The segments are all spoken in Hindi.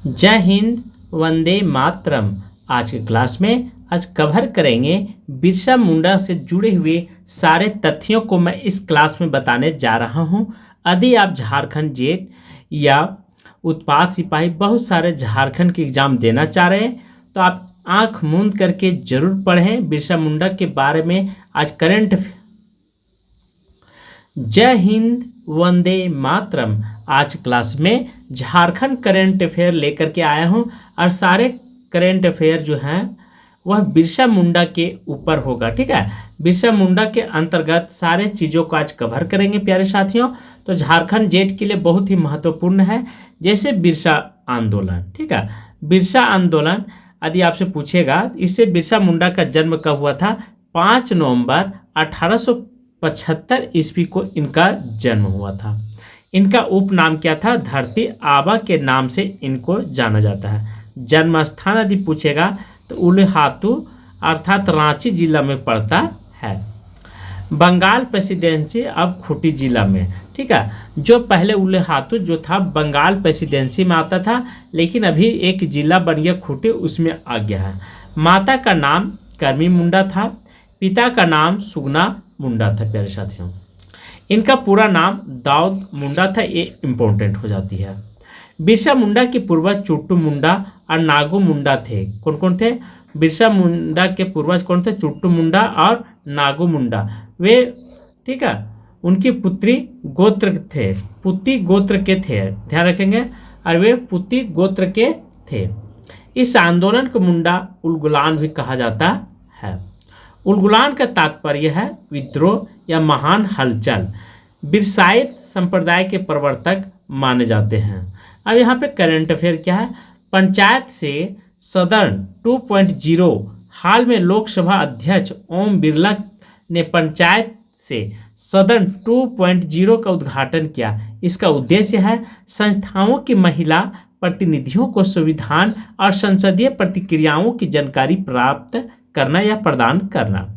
जय हिंद, वंदे मातरम। आज की क्लास में आज कवर करेंगे बिरसा मुंडा से जुड़े हुए सारे तथ्यों को मैं इस क्लास में बताने जा रहा हूं। यदि आप झारखंड जेट या उत्पाद सिपाही बहुत सारे झारखंड के एग्जाम देना चाह रहे हैं तो आप आंख मूंद करके जरूर पढ़ें बिरसा मुंडा के बारे में। आज करंट जय हिंद, वंदे मातरम। आज क्लास में झारखंड करंट अफेयर लेकर के आया हूं और सारे करंट अफेयर जो हैं वह बिरसा मुंडा के ऊपर होगा। ठीक है, बिरसा मुंडा के अंतर्गत सारे चीज़ों को आज कवर करेंगे प्यारे साथियों। तो झारखंड जेट के लिए बहुत ही महत्वपूर्ण है, जैसे बिरसा आंदोलन। ठीक है, बिरसा आंदोलन यदि आपसे पूछेगा इससे बिरसा मुंडा का जन्म कब हुआ था? 5 नवंबर 1875 ईस्वी को इनका जन्म हुआ था। इनका उपनाम क्या था? धरती आबा के नाम से इनको जाना जाता है। जन्म स्थान यदि पूछेगा तो उल्हातू अर्थात रांची जिला में पड़ता है। बंगाल प्रेसिडेंसी अब खूंटी जिला में। ठीक है, जो पहले उल्हातू जो था बंगाल प्रेसिडेंसी में आता था, लेकिन अभी एक जिला बन गया खूंटी, उसमें आ गया है। माता का नाम कर्मी मुंडा था, पिता का नाम सुगना मुंडा था प्यारे साथियों। इनका पूरा नाम दाऊद मुंडा था, ये इम्पोर्टेंट हो जाती है। बिरसा मुंडा के पूर्वज चुट्टू मुंडा और नागू मुंडा थे। कौन कौन थे? बिरसा मुंडा के पूर्वज कौन थे? चुट्टू मुंडा और नागू मुंडा। वे, ठीक है, उनकी पुत्री गोत्र थे, पुती गोत्र के थे, ध्यान रखेंगे, और वे पुती गोत्र के थे। इस आंदोलन को मुंडा उलगुलान भी कहा जाता है। उलगुलान का तात्पर्य है विद्रोह या महान हलचल। बिरसाइत संप्रदाय के प्रवर्तक माने जाते हैं। अब यहाँ पे करंट अफेयर क्या है? पंचायत से सदन 2.0। हाल में लोकसभा अध्यक्ष ओम बिरला ने पंचायत से सदन 2.0 का उद्घाटन किया। इसका उद्देश्य है संस्थाओं की महिला प्रतिनिधियों को संविधान और संसदीय प्रक्रियाओं की जानकारी प्राप्त करना या प्रदान करना।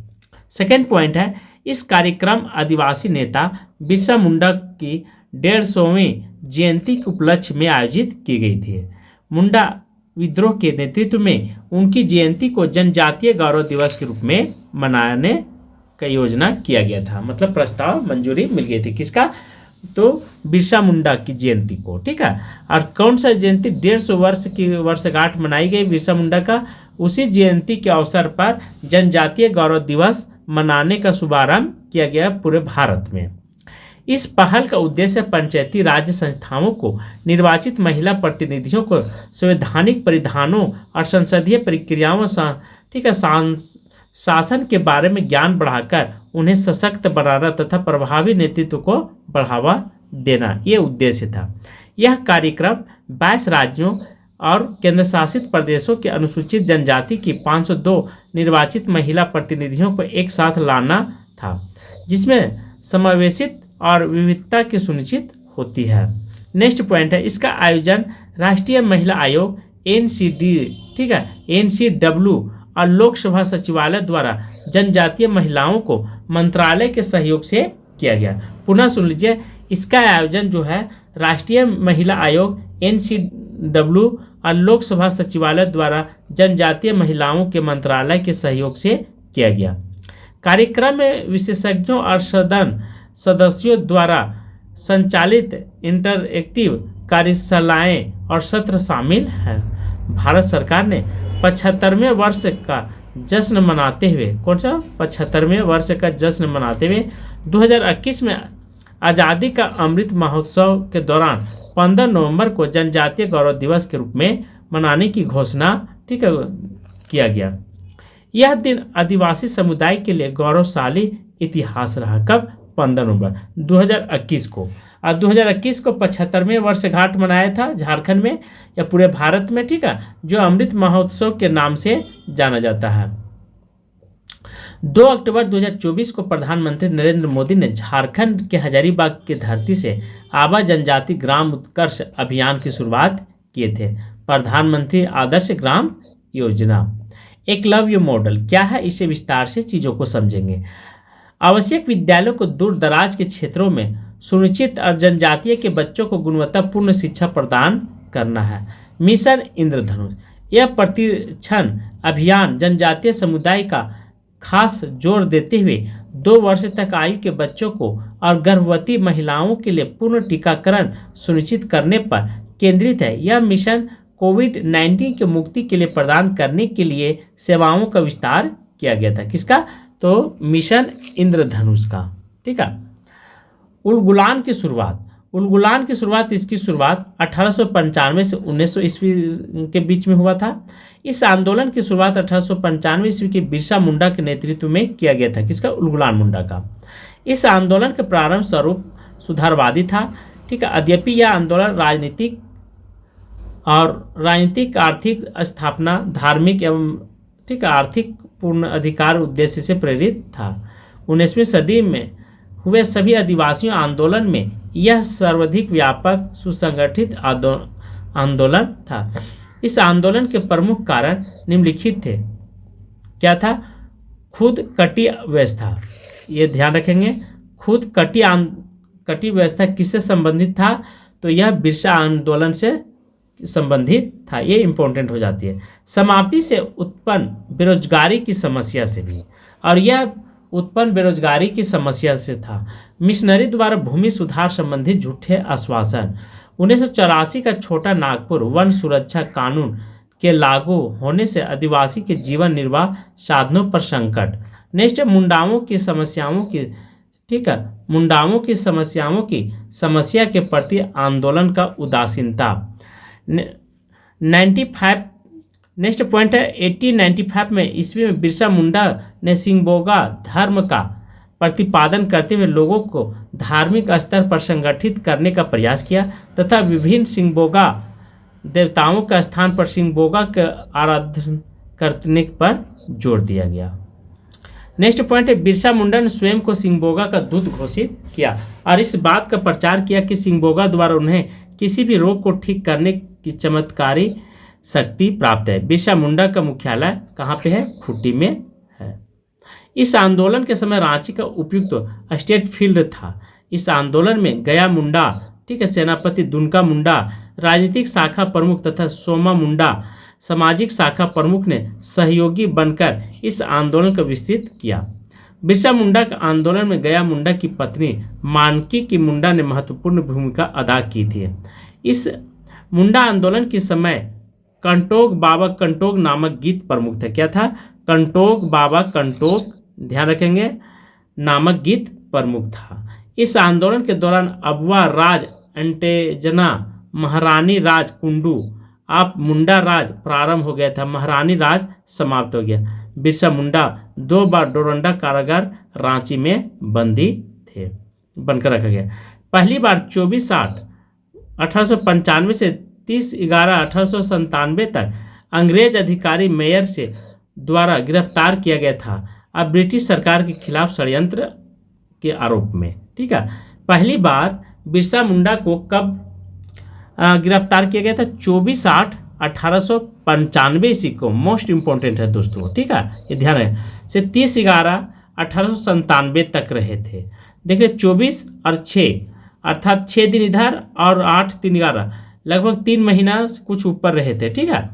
सेकेंड पॉइंट है, इस कार्यक्रम आदिवासी नेता बिरसा मुंडा की 150वीं जयंती के उपलक्ष्य में आयोजित की गई थी। मुंडा विद्रोह के नेतृत्व में उनकी जयंती को जनजातीय गौरव दिवस के रूप में मनाने का योजना किया गया था। मतलब प्रस्ताव मंजूरी मिल गई थी, किसका? तो बिरसा मुंडा की जयंती को। ठीक है, और कौन सा जयंती? 150 वर्ष की वर्षगांठ मनाई गई बिरसा मुंडा का। उसी जयंती के अवसर पर जनजातीय गौरव दिवस मनाने का शुभारंभ किया गया पूरे भारत में। इस पहल का उद्देश्य पंचायती राज संस्थाओं को निर्वाचित महिला प्रतिनिधियों को संवैधानिक परिधानों और संसदीय प्रक्रियाओं ठीक है शासन के बारे में ज्ञान बढ़ाकर उन्हें सशक्त बनाना तथा प्रभावी नेतृत्व को बढ़ावा देना, ये उद्देश्य था। यह कार्यक्रम 22 राज्यों और केंद्र शासित प्रदेशों के अनुसूचित जनजाति की 502 निर्वाचित महिला प्रतिनिधियों को एक साथ लाना था, जिसमें समावेशित और विविधता की सुनिश्चित होती है। नेक्स्ट पॉइंट है, इसका आयोजन राष्ट्रीय महिला आयोग NCD, ठीक है, NCW और लोकसभा सचिवालय द्वारा जनजातीय महिलाओं को मंत्रालय के सहयोग से किया गया। पुनः सुन लीजिए, इसका आयोजन जो है राष्ट्रीय महिला आयोग NCW और लोकसभा सचिवालय द्वारा जनजातीय महिलाओं के मंत्रालय के सहयोग से किया गया। कार्यक्रम में विशेषज्ञों और सदन सदस्यों द्वारा संचालित इंटरएक्टिव कार्यशालाएं और सत्र शामिल हैं। भारत सरकार ने 75वें वर्ष का जश्न मनाते हुए, कौन सा 75वें वर्ष का जश्न मनाते हुए 2021 में आज़ादी का अमृत महोत्सव के दौरान 15 नवंबर को जनजातीय गौरव दिवस के रूप में मनाने की घोषणा, ठीक है, किया गया। यह दिन आदिवासी समुदाय के लिए गौरवशाली इतिहास रहा। कब? 15 नवंबर 2021 को। और 2021 को 75वें वर्षगांठ मनाया था झारखंड में या पूरे भारत में, ठीक है, जो अमृत महोत्सव के नाम से जाना जाता है। 2 अक्टूबर 2024 को प्रधानमंत्री नरेंद्र मोदी ने झारखंड के हजारीबाग की धरती से आबा जनजाति ग्राम उत्कर्ष अभियान की शुरुआत किए थे। प्रधानमंत्री आदर्श ग्राम योजना। एकलव्य मॉडल क्या है, इसे विस्तार से चीज़ों को समझेंगे। आवश्यक विद्यालयों को दूर दराज के क्षेत्रों में सुनिश्चित और जनजातीय के बच्चों को गुणवत्तापूर्ण शिक्षा प्रदान करना है। मिशन इंद्रधनुष, यह प्रतिरक्षण अभियान जनजातीय समुदाय का खास जोर देते हुए 2 वर्ष तक आयु के बच्चों को और गर्भवती महिलाओं के लिए पूर्ण टीकाकरण सुनिश्चित करने पर केंद्रित है। यह मिशन कोविड-19 की मुक्ति के लिए प्रदान करने के लिए सेवाओं का विस्तार किया गया था। किसका? तो मिशन इंद्रधनुष का। ठीक है। उलगुलान की शुरुआत, इसकी शुरुआत 1895 से 1900 ईस्वी के बीच में हुआ था। इस आंदोलन की शुरुआत 1895 ईस्वी के बिरसा मुंडा के नेतृत्व में किया गया था। किसका? उलगुलान मुंडा का। इस आंदोलन के प्रारंभ स्वरूप सुधारवादी था। ठीक है। यद्यपि यह आंदोलन राजनीतिक आर्थिक स्थापना, धार्मिक एवं आर्थिक पूर्ण अधिकार उद्देश्य से प्रेरित था। 19वीं सदी में हुए सभी आदिवासी आंदोलन में यह सर्वाधिक व्यापक सुसंगठित आंदोलन था। इस आंदोलन के प्रमुख कारण निम्नलिखित थे। क्या था? खुद कटी व्यवस्था। ये ध्यान रखेंगे, खुद कटी व्यवस्था किससे संबंधित था? तो यह बिरसा आंदोलन से संबंधित था। ये इंपॉर्टेंट हो जाती है। समाप्ति से उत्पन्न बेरोजगारी की समस्या से भी, और यह उत्पन्न बेरोजगारी की समस्या से था। मिशनरी द्वारा भूमि सुधार संबंधी झूठे आश्वासन, 1984 का छोटा नागपुर वन सुरक्षा कानून के लागू होने से आदिवासी के जीवन निर्वाह साधनों पर संकट। नेक्स्ट, मुंडाओं की समस्याओं की समस्या के प्रति आंदोलन का उदासीनता। 95 नेक्स्ट पॉइंट है 1895 में ईस्वी में बिरसा मुंडा ने सिंगबोगा धर्म का प्रतिपादन करते हुए लोगों को धार्मिक स्तर पर संगठित करने का प्रयास किया तथा विभिन्न सिंगबोगा देवताओं का स्थान पर सिंगबोगा के आराधन करने पर जोर दिया गया। नेक्स्ट पॉइंट है बिरसा मुंडा ने स्वयं को सिंगबोगा का दूत घोषित किया और इस बात का प्रचार किया कि सिंगबोगा द्वारा उन्हें किसी भी रोग को ठीक करने की चमत्कारी शक्ति प्राप्त है। बिरसा मुंडा का मुख्यालय कहाँ पे है? खूंटी में है। इस आंदोलन के समय रांची का उपयुक्त स्टेट फील्ड था। इस आंदोलन में गया मुंडा, सेनापति दुनका मुंडा राजनीतिक शाखा प्रमुख तथा सोमा मुंडा सामाजिक शाखा प्रमुख ने सहयोगी बनकर इस आंदोलन को विस्तृत किया। बिरसा मुंडा के आंदोलन में गया मुंडा की पत्नी मानकी की मुंडा ने महत्वपूर्ण भूमिका अदा की थी। इस मुंडा आंदोलन के समय कंटोग बाबा कंटोग नामक गीत प्रमुख था। क्या था? कंटोग बाबा कंटोग, ध्यान रखेंगे, नामक गीत प्रमुख था। इस आंदोलन के दौरान अबवा राज अंटेजना, महारानी राज कुंडू, आप मुंडा राज प्रारंभ हो गया था, महारानी राज समाप्त हो गया। बिरसा मुंडा 2 बार डोरंडा कारागार रांची में बंदी थे, बनकर रखा गया। पहली बार 24/8 1895 से 30/11 1897 तक अंग्रेज अधिकारी मेयर से द्वारा गिरफ्तार किया गया था अब ब्रिटिश सरकार के खिलाफ षड्यंत्र के आरोप में। ठीक है। पहली बार बिरसा मुंडा को कब गिरफ्तार किया गया था? 24/8 1895 ईस्वी को। मोस्ट इंपॉर्टेंट है दोस्तों। ठीक है, ये ध्यान है। से 30/11 1897 तक रहे थे। देखिए 24 और 6 अर्थात 6 दिन इधर और 8 3 11 लगभग 3 महीना से कुछ ऊपर रहे थे। ठीक है।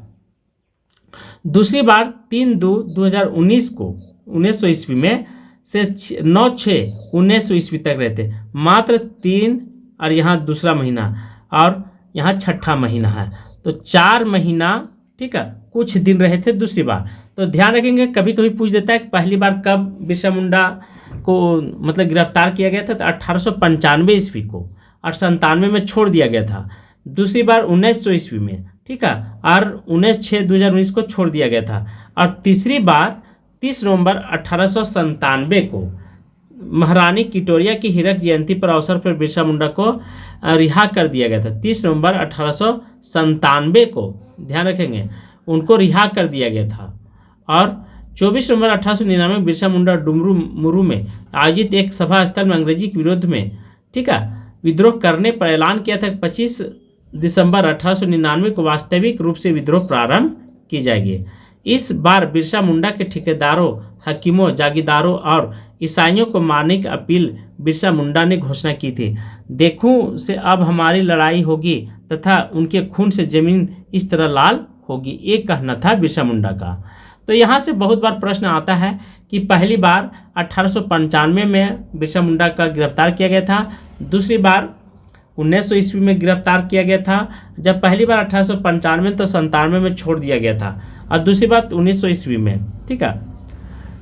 दूसरी बार 3/2/2019 को 1900 ईस्वी में से 9/6/1900 ईस्वी तक रहे थे। मात्र 3 और यहाँ दूसरा महीना और यहाँ छठा महीना है, तो 4 महीना, ठीक है, कुछ दिन रहे थे दूसरी बार। तो ध्यान रखेंगे, कभी कभी पूछ देता है कि पहली बार कब बिरसा मुंडा को मतलब गिरफ्तार किया गया था? तो 1895 ईस्वी को, और 97 में छोड़ दिया गया था। दूसरी बार 1900 ईस्वी में, ठीक है, और 19/6/2019 को छोड़ दिया गया था। और तीसरी बार 30 नवंबर 1897 को महारानी किटोरिया की हीरक जयंती पर अवसर पर बिरसा मुंडा को रिहा कर दिया गया था। 30 नवंबर 1897 को, ध्यान रखेंगे, उनको रिहा कर दिया गया था। और 24 नवंबर 1899 बिरसा मुंडा डुमरू मुरू में आयोजित एक सभा स्थल में अंग्रेजी के विरोध में, ठीक है, विद्रोह करने पर ऐलान किया था। 25 दिसंबर 1899 को वास्तविक रूप से विद्रोह प्रारंभ की जाएगी। इस बार बिरसा मुंडा के ठेकेदारों, हकीमों, जागीरदारों और ईसाइयों को मारने की अपील बिरसा मुंडा ने घोषणा की थी। देखूं से अब हमारी लड़ाई होगी तथा उनके खून से जमीन इस तरह लाल होगी, ये कहना था बिरसा मुंडा का। तो यहाँ से बहुत बार प्रश्न आता है कि पहली बार 1895 में बिरसा मुंडा का गिरफ्तार किया गया था, दूसरी बार 1900 ईस्वी में गिरफ्तार किया गया था। जब पहली बार 1895 तो 97 में छोड़ दिया गया था और दूसरी बार 1900 ईस्वी में। ठीक है,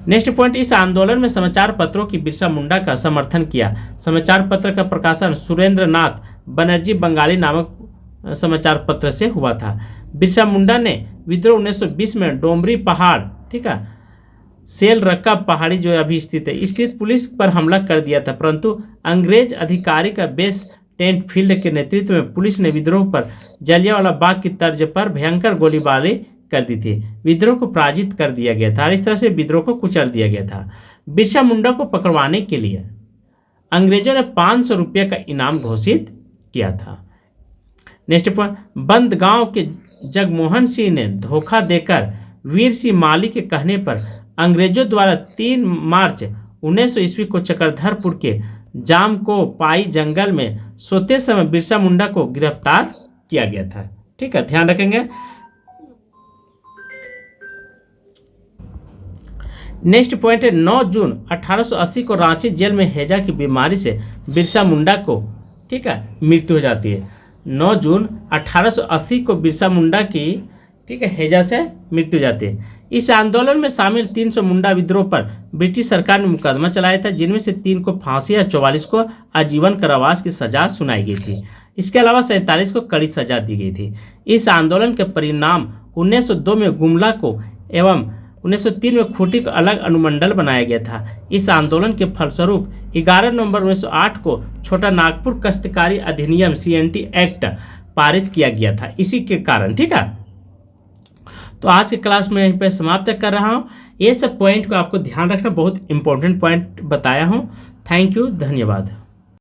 नेक्स्ट पॉइंट, इस आंदोलन में समाचार पत्रों की बिरसा मुंडा का समर्थन किया। समाचार पत्र का प्रकाशन सुरेंद्र नाथ बनर्जी बंगाली नामक समाचार पत्र से हुआ था। बिरसा मुंडा ने विद्रोह 1920 में डोमरी पहाड़, ठीक है, सेल रक्का पहाड़ी जो अभी स्थित है, स्थित पुलिस पर हमला कर दिया था, परंतु अंग्रेज अधिकारी का बेस टेंट फील्ड के नेतृत्व में पुलिस ने विद्रोह पर जलियांवाला बाग की तर्ज पर भयंकर गोलीबारी कर दी थी। विद्रोह को पराजित कर दिया गया था और इस तरह से विद्रोह को कुचल दिया गया था। बिरसा मुंडा को पकड़वाने के लिए अंग्रेजों ने 500 रुपये का इनाम घोषित किया था। नेक्स्ट पॉइंट, बंदगांव के जगमोहन सिंह ने धोखा देकर वीर सिंह माली के कहने पर अंग्रेजों द्वारा 3 मार्च 1900 ईस्वी को चक्रधरपुर के जाम को पाई जंगल में सोते समय बिरसा मुंडा को गिरफ्तार किया गया था। ठीक है, ध्यान रखेंगे। नेक्स्ट पॉइंट है 9 जून 1880 को रांची जेल में हैजा की बीमारी से बिरसा मुंडा को, ठीक है, मृत्यु हो जाती है। 9 जून 1880 को बिरसा मुंडा की, ठीक है, हैजा से मृत्यु हो जाती है। इस आंदोलन में शामिल 300 मुंडा विद्रोह पर ब्रिटिश सरकार ने मुकदमा चलाया था, जिनमें से 3 को फांसी और 44 को आजीवन कारावास की सजा सुनाई गई थी। इसके अलावा 47 को कड़ी सजा दी गई थी। इस आंदोलन के परिणाम 1902 में गुमला को एवं 1903 में खूंटी को अलग अनुमंडल बनाया गया था। इस आंदोलन के फलस्वरूप 11 नवंबर 1908 को छोटा नागपुर काश्तकारी अधिनियम CNT एक्ट पारित किया गया था, इसी के कारण। ठीक है, तो आज की क्लास में यहीं पे समाप्त कर रहा हूँ। ये सब पॉइंट को आपको ध्यान रखना, बहुत इंपॉर्टेंट पॉइंट बताया हूँ। थैंक यू, धन्यवाद।